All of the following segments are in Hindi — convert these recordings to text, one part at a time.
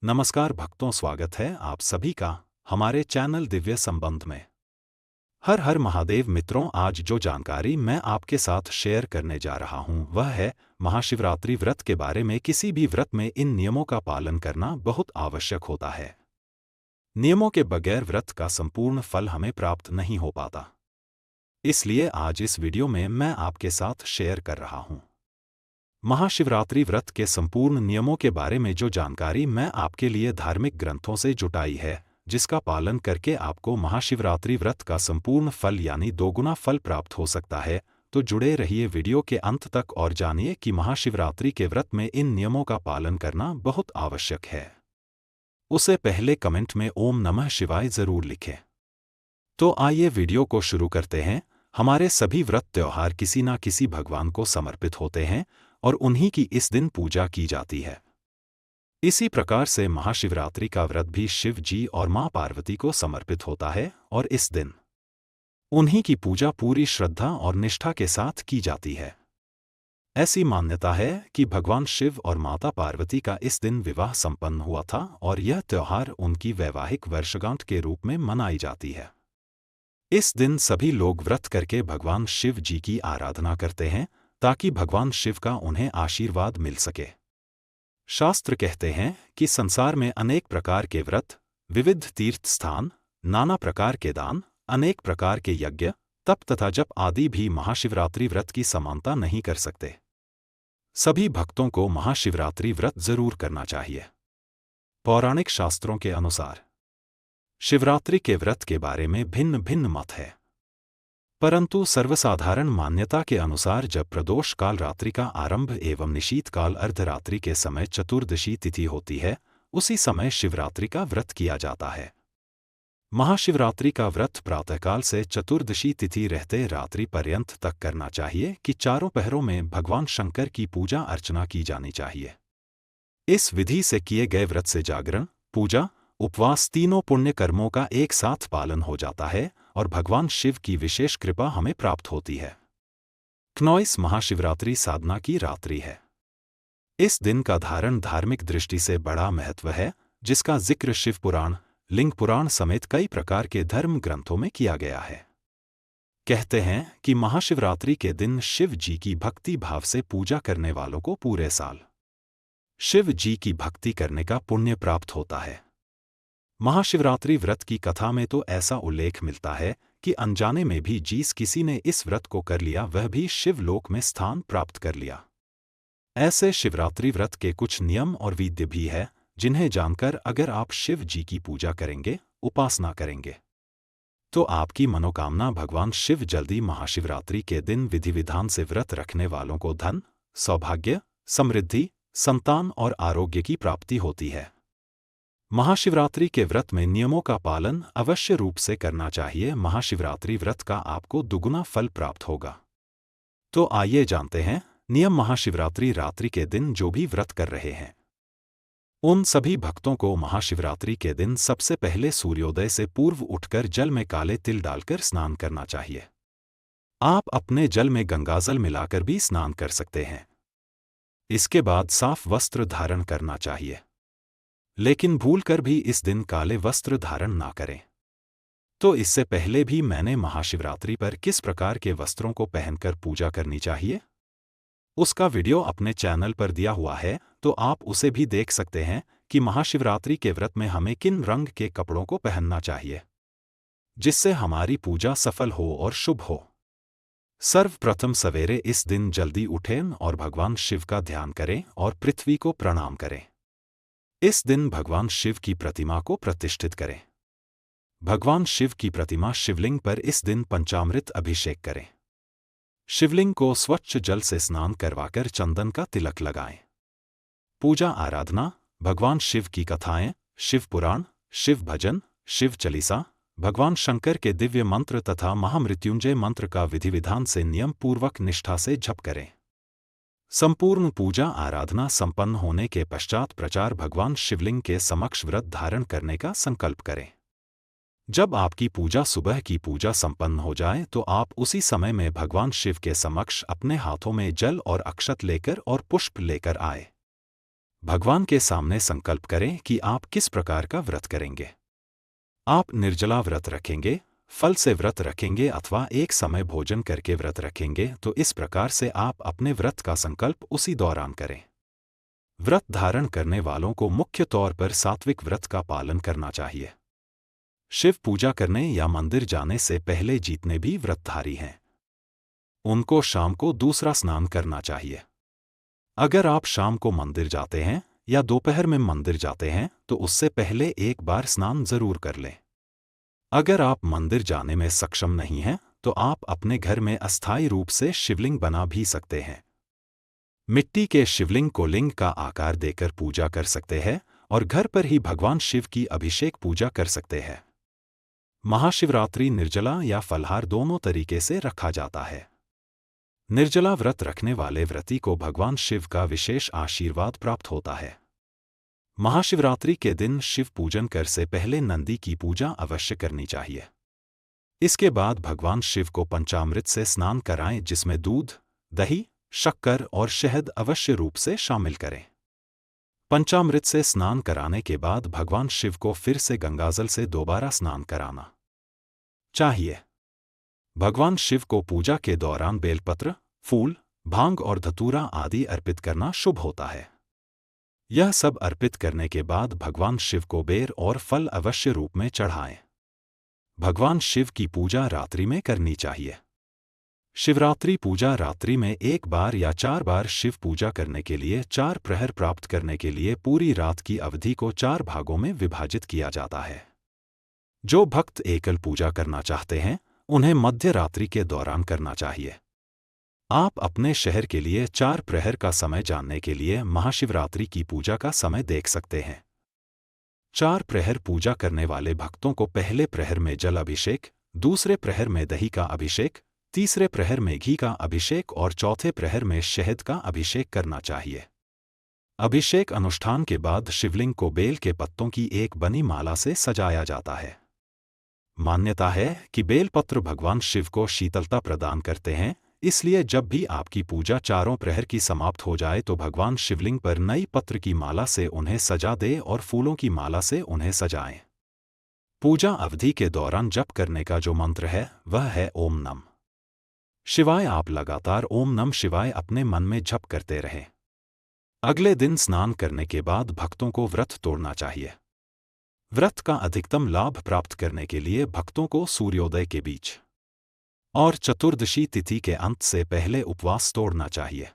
नमस्कार भक्तों, स्वागत है आप सभी का हमारे चैनल दिव्य संबंध में। हर हर महादेव मित्रों, आज जो जानकारी मैं आपके साथ शेयर करने जा रहा हूं वह है महाशिवरात्रि व्रत के बारे में। किसी भी व्रत में इन नियमों का पालन करना बहुत आवश्यक होता है। नियमों के बगैर व्रत का संपूर्ण फल हमें प्राप्त नहीं हो पाता। इसलिए आज इस वीडियो में मैं आपके साथ शेयर कर रहा हूं महाशिवरात्रि व्रत के संपूर्ण नियमों के बारे में जो जानकारी मैं आपके लिए धार्मिक ग्रंथों से जुटाई है, जिसका पालन करके आपको महाशिवरात्रि व्रत का संपूर्ण फल यानी दोगुना फल प्राप्त हो सकता है। तो जुड़े रहिए वीडियो के अंत तक और जानिए कि महाशिवरात्रि के व्रत में इन नियमों का पालन करना बहुत आवश्यक है। उससे पहले कमेंट में ओम नमः शिवाय जरूर लिखें। तो आइए वीडियो को शुरू करते हैं। हमारे सभी व्रत त्योहार किसी न किसी भगवान को समर्पित होते हैं और उन्हीं की इस दिन पूजा की जाती है। इसी प्रकार से महाशिवरात्रि का व्रत भी शिव जी और मां पार्वती को समर्पित होता है और इस दिन उन्हीं की पूजा पूरी श्रद्धा और निष्ठा के साथ की जाती है। ऐसी मान्यता है कि भगवान शिव और माता पार्वती का इस दिन विवाह संपन्न हुआ था और यह त्योहार उनकी वैवाहिक वर्षगांठ के रूप में मनाई जाती है। इस दिन सभी लोग व्रत करके भगवान शिव जी की आराधना करते हैं ताकि भगवान शिव का उन्हें आशीर्वाद मिल सके। शास्त्र कहते हैं कि संसार में अनेक प्रकार के व्रत, विविध तीर्थ स्थान, नाना प्रकार के दान, अनेक प्रकार के यज्ञ, तप तथा जप आदि भी महाशिवरात्रि व्रत की समानता नहीं कर सकते। सभी भक्तों को महाशिवरात्रि व्रत जरूर करना चाहिए। पौराणिक शास्त्रों के अनुसार शिवरात्रि के व्रत के बारे में भिन्न भिन्न मत है, परंतु सर्वसाधारण मान्यता के अनुसार जब प्रदोष काल रात्रि का आरंभ एवं निशीत काल अर्धरात्रि के समय चतुर्दशी तिथि होती है, उसी समय शिवरात्रि का व्रत किया जाता है। महाशिवरात्रि का व्रत प्रातःकाल से चतुर्दशी तिथि रहते रात्रि पर्यंत तक करना चाहिए कि चारों पहरों में भगवान शंकर की पूजा अर्चना की जानी चाहिए। इस विधि से किए गए व्रत से जागरण, पूजा, उपवास तीनों पुण्य कर्मों का एक साथ पालन हो जाता है और भगवान शिव की विशेष कृपा हमें प्राप्त होती है। 19 महाशिवरात्रि साधना की रात्रि है। इस दिन का धारण धार्मिक दृष्टि से बड़ा महत्व है, जिसका जिक्र शिव पुराण, लिंग पुराण समेत कई प्रकार के धर्म ग्रंथों में किया गया है। कहते हैं कि महाशिवरात्रि के दिन शिव जी की भक्ति भाव से पूजा करने वालों को पूरे साल शिव जी की भक्ति करने का पुण्य प्राप्त होता है। महाशिवरात्रि व्रत की कथा में तो ऐसा उल्लेख मिलता है कि अनजाने में भी जिस किसी ने इस व्रत को कर लिया वह भी शिवलोक में स्थान प्राप्त कर लिया। ऐसे शिवरात्रि व्रत के कुछ नियम और विधि भी है, जिन्हें जानकर अगर आप शिव जी की पूजा करेंगे, उपासना करेंगे, तो आपकी मनोकामना भगवान शिव जल्दी महाशिवरात्रि के दिन विधि विधान से व्रत रखने वालों को धन, सौभाग्य, समृद्धि, संतान और आरोग्य की प्राप्ति होती है। महाशिवरात्रि के व्रत में नियमों का पालन अवश्य रूप से करना चाहिए। महाशिवरात्रि व्रत का आपको दुगुना फल प्राप्त होगा। तो आइए जानते हैं नियम। महाशिवरात्रि रात्रि के दिन जो भी व्रत कर रहे हैं, उन सभी भक्तों को महाशिवरात्रि के दिन सबसे पहले सूर्योदय से पूर्व उठकर जल में काले तिल डालकर स्नान करना चाहिए। आप अपने जल में गंगाजल मिलाकर भी स्नान कर सकते हैं। इसके बाद साफ वस्त्र धारण करना चाहिए, लेकिन भूलकर भी इस दिन काले वस्त्र धारण ना करें। तो इससे पहले भी मैंने महाशिवरात्रि पर किस प्रकार के वस्त्रों को पहनकर पूजा करनी चाहिए, उसका वीडियो अपने चैनल पर दिया हुआ है, तो आप उसे भी देख सकते हैं कि महाशिवरात्रि के व्रत में हमें किन रंग के कपड़ों को पहनना चाहिए, जिससे हमारी पूजा सफल हो और शुभ हो। सर्वप्रथम सवेरे इस दिन जल्दी उठें और भगवान शिव का ध्यान करें और पृथ्वी को प्रणाम करें। इस दिन भगवान शिव की प्रतिमा को प्रतिष्ठित करें। भगवान शिव की प्रतिमा शिवलिंग पर इस दिन पंचामृत अभिषेक करें। शिवलिंग को स्वच्छ जल से स्नान करवाकर चंदन का तिलक लगाएं। पूजा आराधना, भगवान शिव की कथाएं, शिव पुराण, शिव भजन, शिव चालीसा, भगवान शंकर के दिव्य मंत्र तथा महामृत्युंजय मंत्र का विधि विधान से नियम पूर्वक निष्ठा से जप करें। संपूर्ण पूजा आराधना संपन्न होने के पश्चात प्रचार भगवान शिवलिंग के समक्ष व्रत धारण करने का संकल्प करें। जब आपकी पूजा सुबह की पूजा संपन्न हो जाए तो आप उसी समय में भगवान शिव के समक्ष अपने हाथों में जल और अक्षत लेकर और पुष्प लेकर आए। भगवान के सामने संकल्प करें कि आप किस प्रकार का व्रत करेंगे। आप निर्जला व्रत रखेंगे, फल से व्रत रखेंगे अथवा एक समय भोजन करके व्रत रखेंगे, तो इस प्रकार से आप अपने व्रत का संकल्प उसी दौरान करें। व्रत धारण करने वालों को मुख्य तौर पर सात्विक व्रत का पालन करना चाहिए। शिव पूजा करने या मंदिर जाने से पहले जितने भी व्रतधारी हैं, उनको शाम को दूसरा स्नान करना चाहिए। अगर आप शाम को मंदिर जाते हैं या दोपहर में मंदिर जाते हैं तो उससे पहले एक बार स्नान जरूर कर लें। अगर आप मंदिर जाने में सक्षम नहीं हैं तो आप अपने घर में अस्थायी रूप से शिवलिंग बना भी सकते हैं। मिट्टी के शिवलिंग को लिंग का आकार देकर पूजा कर सकते हैं और घर पर ही भगवान शिव की अभिषेक पूजा कर सकते हैं। महाशिवरात्रि निर्जला या फलाहार दोनों तरीके से रखा जाता है। निर्जला व्रत रखने वाले व्रती को भगवान शिव का विशेष आशीर्वाद प्राप्त होता है। महाशिवरात्रि के दिन शिव पूजन कर से पहले नंदी की पूजा अवश्य करनी चाहिए। इसके बाद भगवान शिव को पंचामृत से स्नान कराएं, जिसमें दूध, दही, शक्कर और शहद अवश्य रूप से शामिल करें। पंचामृत से स्नान कराने के बाद भगवान शिव को फिर से गंगाजल से दोबारा स्नान कराना चाहिए। भगवान शिव को पूजा के दौरान बेलपत्र, फूल, भांग और धतूरा आदि अर्पित करना शुभ होता है। यह सब अर्पित करने के बाद भगवान शिव को बेर और फल अवश्य रूप में चढ़ाएं। भगवान शिव की पूजा रात्रि में करनी चाहिए। शिवरात्रि पूजा रात्रि में एक बार या 4 बार शिव पूजा करने के लिए 4 प्रहर प्राप्त करने के लिए पूरी रात की अवधि को 4 भागों में विभाजित किया जाता है। जो भक्त एकल पूजा करना चाहते हैं उन्हें मध्य रात्रि के दौरान करना चाहिए। आप अपने शहर के लिए 4 प्रहर का समय जानने के लिए महाशिवरात्रि की पूजा का समय देख सकते हैं। 4 प्रहर पूजा करने वाले भक्तों को पहले प्रहर में जल अभिषेक, दूसरे प्रहर में दही का अभिषेक, तीसरे प्रहर में घी का अभिषेक और चौथे प्रहर में शहद का अभिषेक करना चाहिए। अभिषेक अनुष्ठान के बाद शिवलिंग को बेल के पत्तों की एक बनी माला से सजाया जाता है। मान्यता है कि बेलपत्र भगवान शिव को शीतलता प्रदान करते हैं, इसलिए जब भी आपकी पूजा चारों प्रहर की समाप्त हो जाए तो भगवान शिवलिंग पर नई पत्र की माला से उन्हें सजा दे और फूलों की माला से उन्हें सजाएं। पूजा अवधि के दौरान जप करने का जो मंत्र है वह है ओम नमः शिवाय। आप लगातार ओम नमः शिवाय अपने मन में जप करते रहें। अगले दिन स्नान करने के बाद भक्तों को व्रत तोड़ना चाहिए। व्रत का अधिकतम लाभ प्राप्त करने के लिए भक्तों को सूर्योदय के बीच और चतुर्दशी तिथि के अंत से पहले उपवास तोड़ना चाहिए।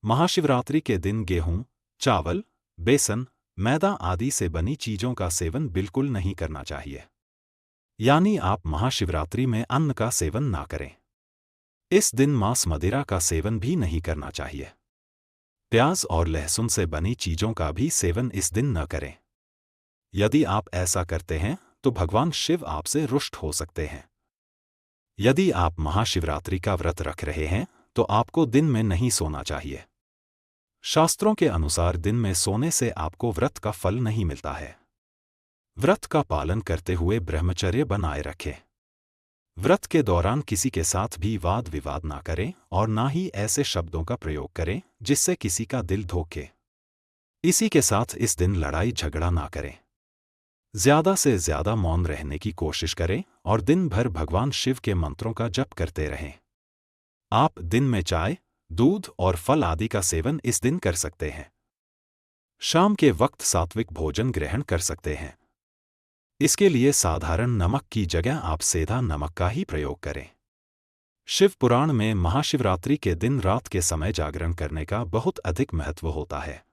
महाशिवरात्रि के दिन गेहूं, चावल, बेसन, मैदा आदि से बनी चीजों का सेवन बिल्कुल नहीं करना चाहिए। यानी आप महाशिवरात्रि में अन्न का सेवन ना करें। इस दिन मांस मदिरा का सेवन भी नहीं करना चाहिए। प्याज और लहसुन से बनी चीजों का भी सेवन इस दिन न करें। यदि आप ऐसा करते हैं तो भगवान शिव आपसे रुष्ट हो सकते हैं। यदि आप महाशिवरात्रि का व्रत रख रहे हैं तो आपको दिन में नहीं सोना चाहिए। शास्त्रों के अनुसार दिन में सोने से आपको व्रत का फल नहीं मिलता है। व्रत का पालन करते हुए ब्रह्मचर्य बनाए रखें। व्रत के दौरान किसी के साथ भी वाद विवाद ना करें और ना ही ऐसे शब्दों का प्रयोग करें जिससे किसी का दिल धोखे। इसी के साथ इस दिन लड़ाई झगड़ा ना करें। ज्यादा से ज्यादा मौन रहने की कोशिश करें और दिन भर भगवान शिव के मंत्रों का जप करते रहें। आप दिन में चाय, दूध और फल आदि का सेवन इस दिन कर सकते हैं। शाम के वक्त सात्विक भोजन ग्रहण कर सकते हैं। इसके लिए साधारण नमक की जगह आप सेंधा नमक का ही प्रयोग करें। शिव पुराण में महाशिवरात्रि के दिन रात के समय जागरण करने का बहुत अधिक महत्व होता है।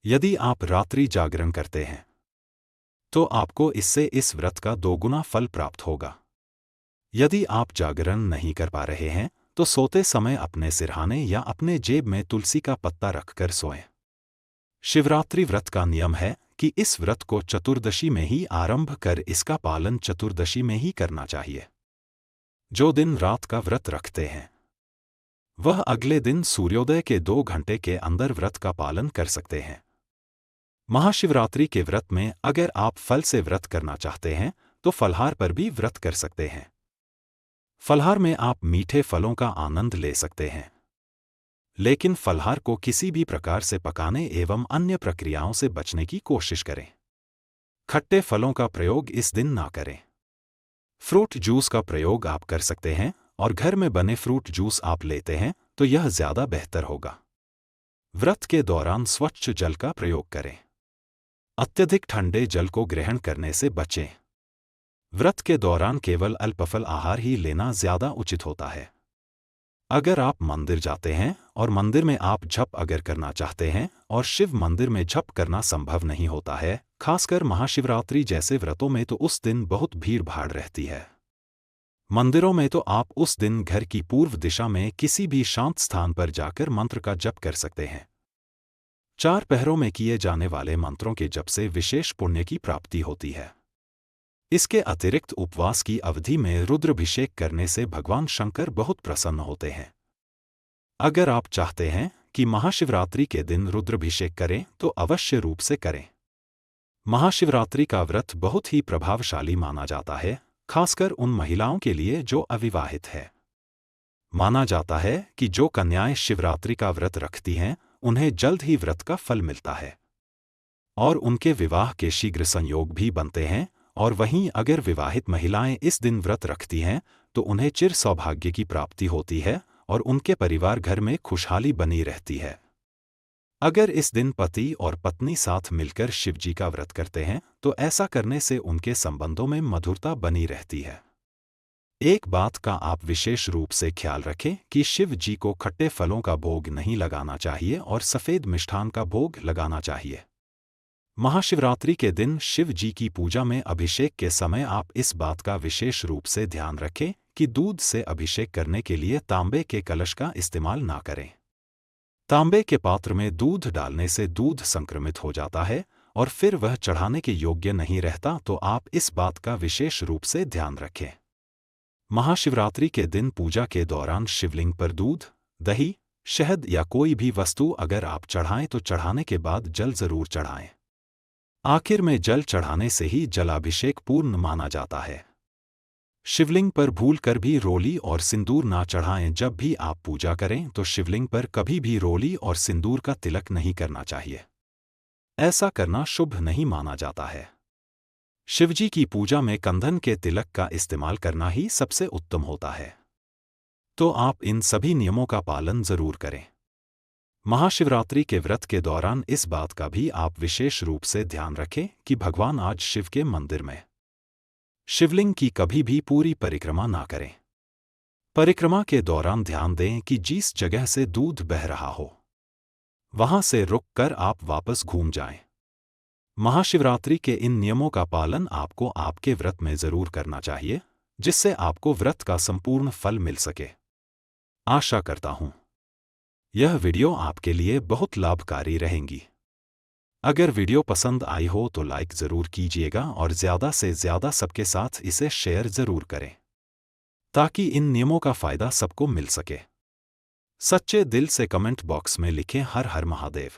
यदि आप रात्रि जागरण करते हैं तो आपको इससे इस व्रत का 2 गुना फल प्राप्त होगा। यदि आप जागरण नहीं कर पा रहे हैं तो सोते समय अपने सिरहाने या अपने जेब में तुलसी का पत्ता रखकर सोएं। शिवरात्रि व्रत का नियम है कि इस व्रत को चतुर्दशी में ही आरंभ कर इसका पालन चतुर्दशी में ही करना चाहिए। जो दिन रात का व्रत रखते हैं वह अगले दिन सूर्योदय के 2 घंटे के अंदर व्रत का पालन कर सकते हैं। महाशिवरात्रि के व्रत में अगर आप फल से व्रत करना चाहते हैं तो फलहार पर भी व्रत कर सकते हैं। फलहार में आप मीठे फलों का आनंद ले सकते हैं। लेकिन फलहार को किसी भी प्रकार से पकाने एवं अन्य प्रक्रियाओं से बचने की कोशिश करें। खट्टे फलों का प्रयोग इस दिन ना करें। फ्रूट जूस का प्रयोग आप कर सकते हैं और घर में बने फ्रूट जूस आप लेते हैं तो यह ज्यादा बेहतर होगा। व्रत के दौरान स्वच्छ जल का प्रयोग करें। अत्यधिक ठंडे जल को ग्रहण करने से बचें। व्रत के दौरान केवल अल्पफल आहार ही लेना ज्यादा उचित होता है। अगर आप मंदिर जाते हैं और मंदिर में आप जप अगर करना चाहते हैं और शिव मंदिर में जप करना संभव नहीं होता है, खासकर महाशिवरात्रि जैसे व्रतों में, तो उस दिन बहुत भीड़ भाड़ रहती है मंदिरों में, तो आप उस दिन घर की पूर्व दिशा में किसी भी शांत स्थान पर जाकर मंत्र का जप कर सकते हैं। 4 पहरों में किए जाने वाले मंत्रों के जप से विशेष पुण्य की प्राप्ति होती है। इसके अतिरिक्त उपवास की अवधि में रुद्राभिषेक करने से भगवान शंकर बहुत प्रसन्न होते हैं। अगर आप चाहते हैं कि महाशिवरात्रि के दिन रुद्राभिषेक करें तो अवश्य रूप से करें। महाशिवरात्रि का व्रत बहुत ही प्रभावशाली माना जाता है, खासकर उन महिलाओं के लिए जो अविवाहित है। माना जाता है कि जो कन्याएं शिवरात्रि का व्रत रखती हैं उन्हें जल्द ही व्रत का फल मिलता है और उनके विवाह के शीघ्र संयोग भी बनते हैं। और वहीं अगर विवाहित महिलाएं इस दिन व्रत रखती हैं तो उन्हें चिर सौभाग्य की प्राप्ति होती है और उनके परिवार घर में खुशहाली बनी रहती है। अगर इस दिन पति और पत्नी साथ मिलकर शिवजी का व्रत करते हैं तो ऐसा करने से उनके संबंधों में मधुरता बनी रहती है। एक बात का आप विशेष रूप से ख्याल रखें कि शिव जी को खट्टे फलों का भोग नहीं लगाना चाहिए और सफेद मिष्ठान का भोग लगाना चाहिए। महाशिवरात्रि के दिन शिव जी की पूजा में अभिषेक के समय आप इस बात का विशेष रूप से ध्यान रखें कि दूध से अभिषेक करने के लिए तांबे के कलश का इस्तेमाल ना करें। तांबे के पात्र में दूध डालने से दूध संक्रमित हो जाता है और फिर वह चढ़ाने के योग्य नहीं रहता, तो आप इस बात का विशेष रूप से ध्यान रखें। महाशिवरात्रि के दिन पूजा के दौरान शिवलिंग पर दूध, दही, शहद या कोई भी वस्तु अगर आप चढ़ाएं तो चढ़ाने के बाद जल जरूर चढ़ाएं। आखिर में जल चढ़ाने से ही जलाभिषेक पूर्ण माना जाता है। शिवलिंग पर भूलकर भी रोली और सिंदूर ना चढ़ाएं। जब भी आप पूजा करें तो शिवलिंग पर कभी भी रोली और सिंदूर का तिलक नहीं करना चाहिए। ऐसा करना शुभ नहीं माना जाता है। शिवजी की पूजा में कंधन के तिलक का इस्तेमाल करना ही सबसे उत्तम होता है। तो आप इन सभी नियमों का पालन जरूर करें। महाशिवरात्रि के व्रत के दौरान इस बात का भी आप विशेष रूप से ध्यान रखें कि भगवान आज शिव के मंदिर में शिवलिंग की कभी भी पूरी परिक्रमा ना करें। परिक्रमा के दौरान ध्यान दें कि जिस जगह से दूध बह रहा हो वहां से रुक कर आप वापस घूम जाएं। महाशिवरात्रि के इन नियमों का पालन आपको आपके व्रत में जरूर करना चाहिए, जिससे आपको व्रत का संपूर्ण फल मिल सके। आशा करता हूं यह वीडियो आपके लिए बहुत लाभकारी रहेंगी। अगर वीडियो पसंद आई हो तो लाइक जरूर कीजिएगा और ज़्यादा से ज़्यादा सबके साथ इसे शेयर जरूर करें, ताकि इन नियमों का फ़ायदा सबको मिल सके। सच्चे दिल से कमेंट बॉक्स में लिखें हर हर महादेव।